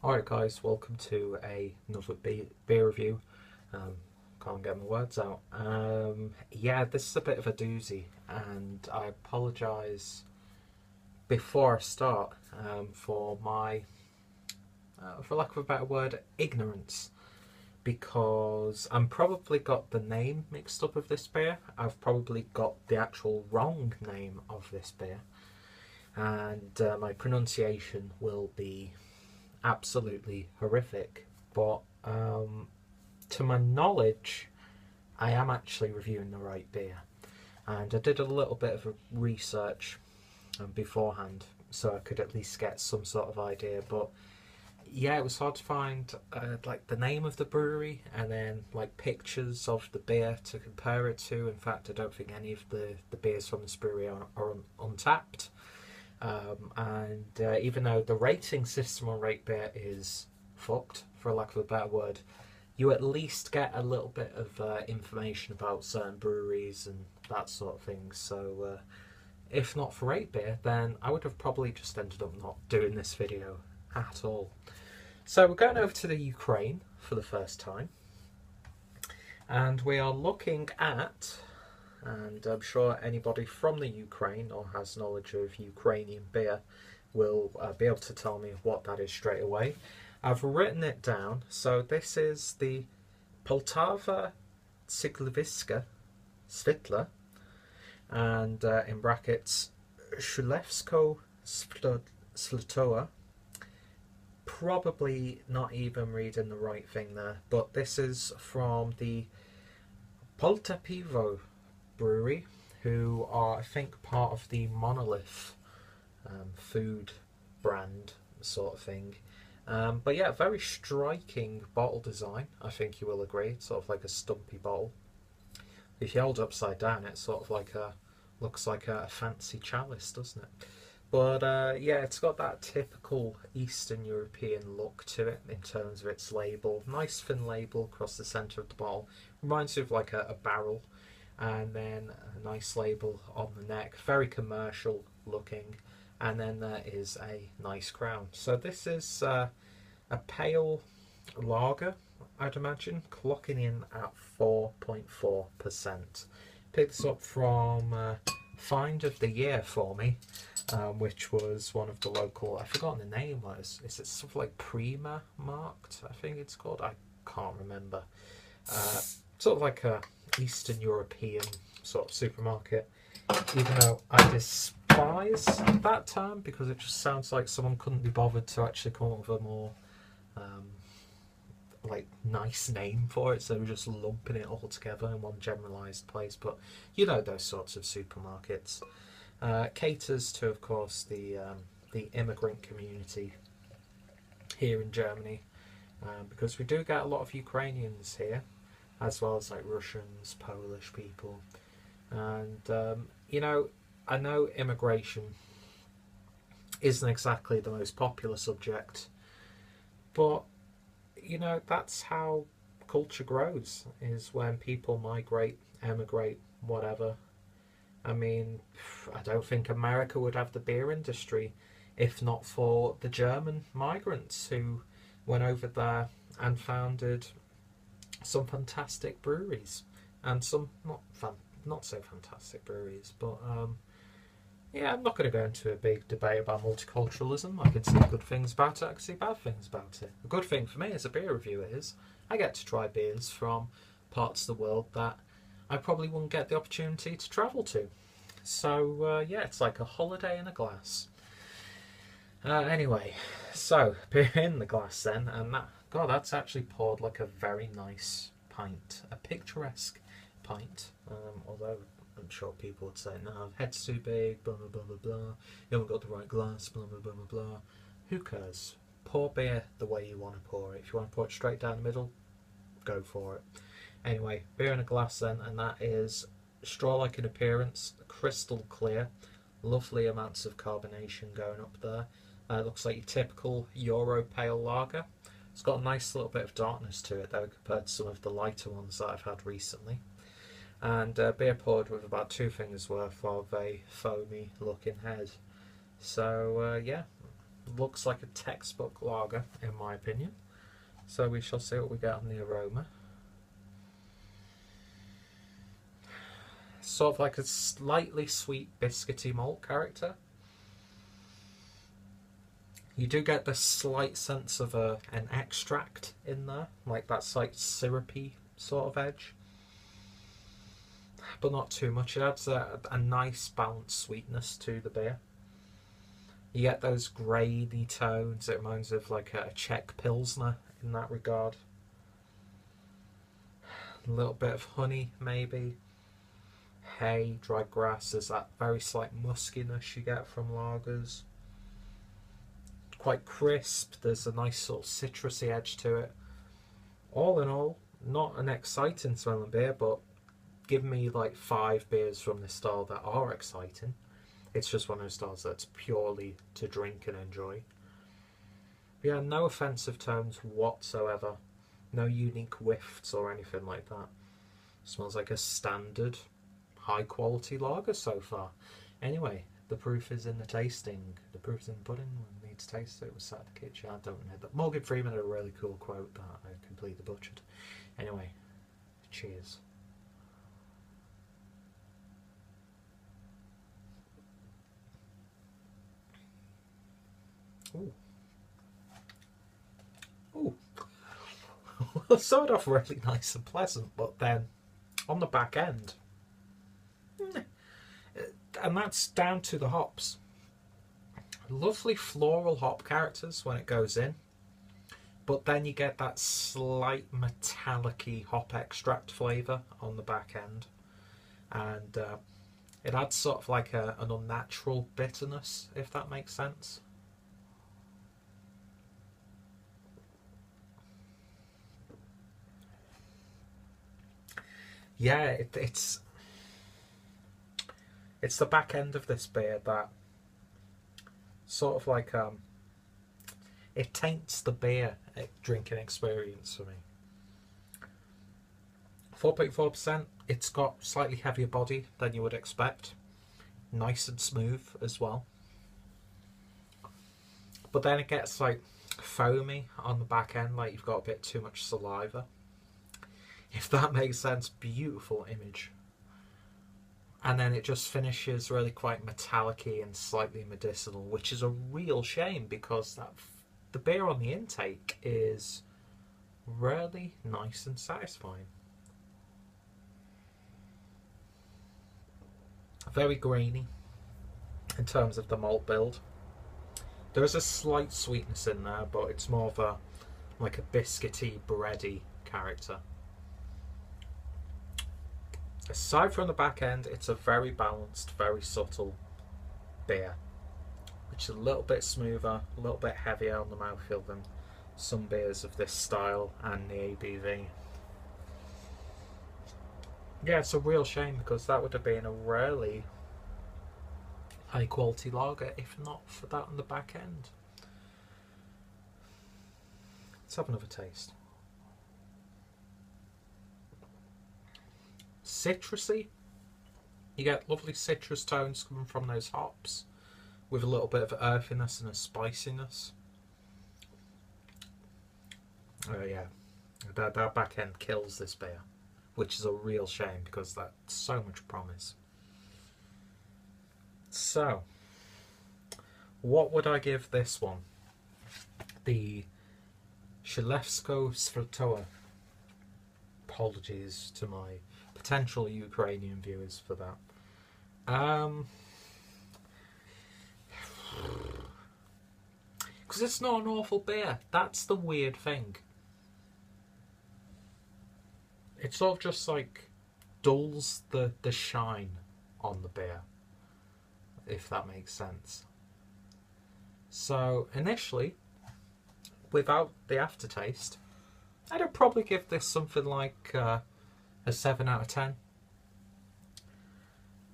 Alright guys, welcome to another beer review. Can't get my words out. Yeah, this is a bit of a doozy, and I apologise before I start for my, for lack of a better word, ignorance, because I'm probably got the name mixed up of this beer. I've probably got the actual wrong name of this beer, and my pronunciation will be absolutely horrific, but to my knowledge I am actually reviewing the right beer, and I did a little bit of research beforehand so I could at least get some sort of idea. But yeah, it was hard to find like the name of the brewery and then like pictures of the beer to compare it to. In fact, I don't think any of the beers from this brewery are untapped. Even though the rating system on Rate Beer is fucked, for lack of a better word, you at least get a little bit of information about certain breweries and that sort of thing. So if not for Rate Beer, then I would have probably just ended up not doing this video at all. So we're going over to the Ukraine for the first time, and we are looking at, and I'm sure anybody from the Ukraine or has knowledge of Ukrainian beer will be able to tell me what that is straight away. I've written it down. So this is the Poltava Zhigulivske Svitle, and in brackets Shigulewskoe Svtloe. Probably not even reading the right thing there, but this is from the Poltapivo brewery, who are, I think, part of the Monolith food brand sort of thing. But yeah, very striking bottle design, I think you will agree. It's sort of like a stumpy bottle. If you hold it upside down, it's sort of like looks like a fancy chalice, doesn't it? But yeah, it's got that typical Eastern European look to it in terms of its label. Nice thin label across the centre of the bottle. Reminds you of like a barrel. And then a nice label on the neck, very commercial looking, and then there is a nice crown. So this is a pale lager, I'd imagine, clocking in at 4.4%. Picked this up from Find of the Year for me, which was one of the local, I've forgotten the name, is it something like Prima Marked, I think it's called, I can't remember. Sort of like a Eastern European sort of supermarket, even though I despise that term because it just sounds like someone couldn't be bothered to actually come up with a more like nice name for it, so we're just lumping it all together in one generalized place. But you know, those sorts of supermarkets caters to, of course, the immigrant community here in Germany, because we do get a lot of Ukrainians here, as well as like Russians, Polish people. And you know, I know immigration isn't exactly the most popular subject, but you know, that's how culture grows, is when people migrate, emigrate, whatever. I mean, I don't think America would have the beer industry if not for the German migrants who went over there and founded some fantastic breweries, and some not so fantastic breweries. But yeah, I'm not going to go into a big debate about multiculturalism. I can see good things about it, I can see bad things about it. A good thing for me as a beer reviewer is I get to try beers from parts of the world that I probably wouldn't get the opportunity to travel to. So yeah, it's like a holiday in a glass. Anyway, so beer in the glass then, and that, God, that's actually poured like a very nice pint, a picturesque pint. Although I'm sure people would say, no, head's too big, blah blah blah blah blah. You haven't got the right glass, blah blah blah blah blah. Who cares? Pour beer the way you want to pour it. If you want to pour it straight down the middle, go for it. Anyway, beer in a glass then, and that is straw-like in appearance, crystal clear, lovely amounts of carbonation going up there. Looks like your typical Euro pale lager. It's got a nice little bit of darkness to it though, compared to some of the lighter ones that I've had recently. And beer poured with about 2 fingers worth of a foamy looking head. So yeah, Looks like a textbook lager, in my opinion. So we shall see what we get on the aroma. Sort of like a slightly sweet biscuity malt character. You do get the slight sense of an extract in there, like that slight syrupy sort of edge, but not too much. It adds a nice balanced sweetness to the beer. You get those grainy tones. It reminds me of like a Czech Pilsner in that regard. A little bit of honey maybe. Hay, dried grass. There's that very slight muskiness you get from lagers. Quite crisp. There's a nice sort of citrusy edge to it. All in all, not an exciting smelling beer, but give me like 5 beers from this style that are exciting. It's just one of those styles that's purely to drink and enjoy. But yeah, no offensive tones whatsoever. No unique whiffs or anything like that. Smells like a standard high quality lager so far. Anyway, the proof is in the tasting. The proof's in the pudding. We need to taste it. It was sat at the kitchen. I don't know that. Morgan Freeman had a really cool quote that I completely butchered. Anyway, cheers. Ooh. Ooh. It started off really nice and pleasant, but then on the back end, and that's down to the hops. Lovely floral hop characters when it goes in, but then you get that slight metallic-y hop extract flavour on the back end, and it adds sort of like an unnatural bitterness, if that makes sense. Yeah, it's the back end of this beer that sort of like it taints the beer drinking experience for me. 4.4%. It's got slightly heavier body than you would expect. Nice and smooth as well. But then it gets like foamy on the back end, like you've got a bit too much saliva. If that makes sense. Beautiful image. And then it just finishes really quite metallic-y and slightly medicinal, which is a real shame because the beer on the intake is really nice and satisfying. Very grainy in terms of the malt build. There is a slight sweetness in there, but it's more of like a biscuity, bready character. Aside from the back end, it's a very balanced, very subtle beer, which is a little bit smoother, a little bit heavier on the mouthfeel than some beers of this style and the ABV. Yeah, it's a real shame because that would have been a really high quality lager if not for that on the back end. Let's have another taste. Citrusy. You get lovely citrus tones coming from those hops with a little bit of earthiness and a spiciness. Oh yeah, that back end kills this beer, which is a real shame because that's so much promise. So, what would I give this one? The Shigulewskoe Svtloe. Apologies to my potential Ukrainian viewers for that. Because it's not an awful beer. That's the weird thing. It sort of just like dulls the shine on the beer, if that makes sense. So initially, without the aftertaste, I'd probably give this something like a 7 out of 10.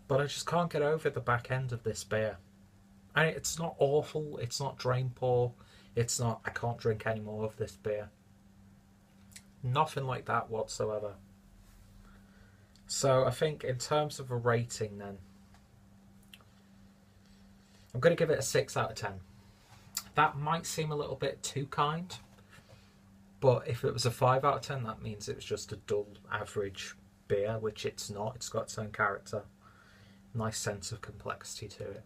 But I just can't get over the back end of this beer. And it's not awful, it's not drain pour, it's not I can't drink any more of this beer. Nothing like that whatsoever. So I think in terms of a rating then, I'm going to give it a 6 out of 10. That might seem a little bit too kind, but if it was a 5 out of 10, that means it was just a dull, average beer, which it's not. It's got its own character, nice sense of complexity to it.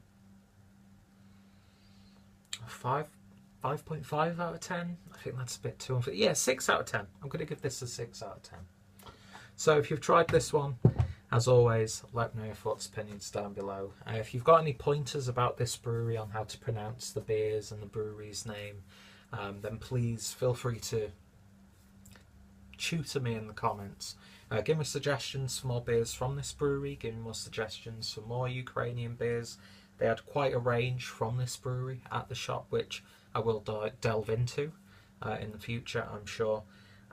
5.5 out of 10. I think that's a bit too unfair. Yeah, 6 out of 10. I'm going to give this a 6 out of 10. So if you've tried this one, as always, let me know your thoughts, opinions down below. If you've got any pointers about this brewery on how to pronounce the beers and the brewery's name, then please feel free to tutor me in the comments. Give me suggestions for more beers from this brewery. Give me more suggestions for more Ukrainian beers. They had quite a range from this brewery at the shop, which I will delve into in the future, I'm sure.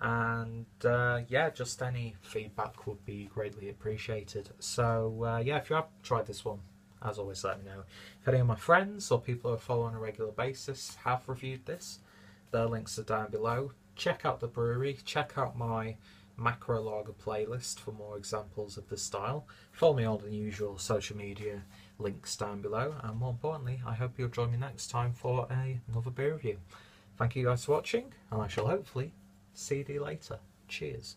And yeah, just any feedback would be greatly appreciated. So yeah, if you have tried this one, as always, let me know. If any of my friends or people who follow on a regular basis have reviewed this, their links are down below. Check out the brewery, check out my macro lager playlist for more examples of this style. Follow me on the usual social media links down below, and more importantly, I hope you'll join me next time for another beer review. Thank you guys for watching, and I shall hopefully see you later. Cheers.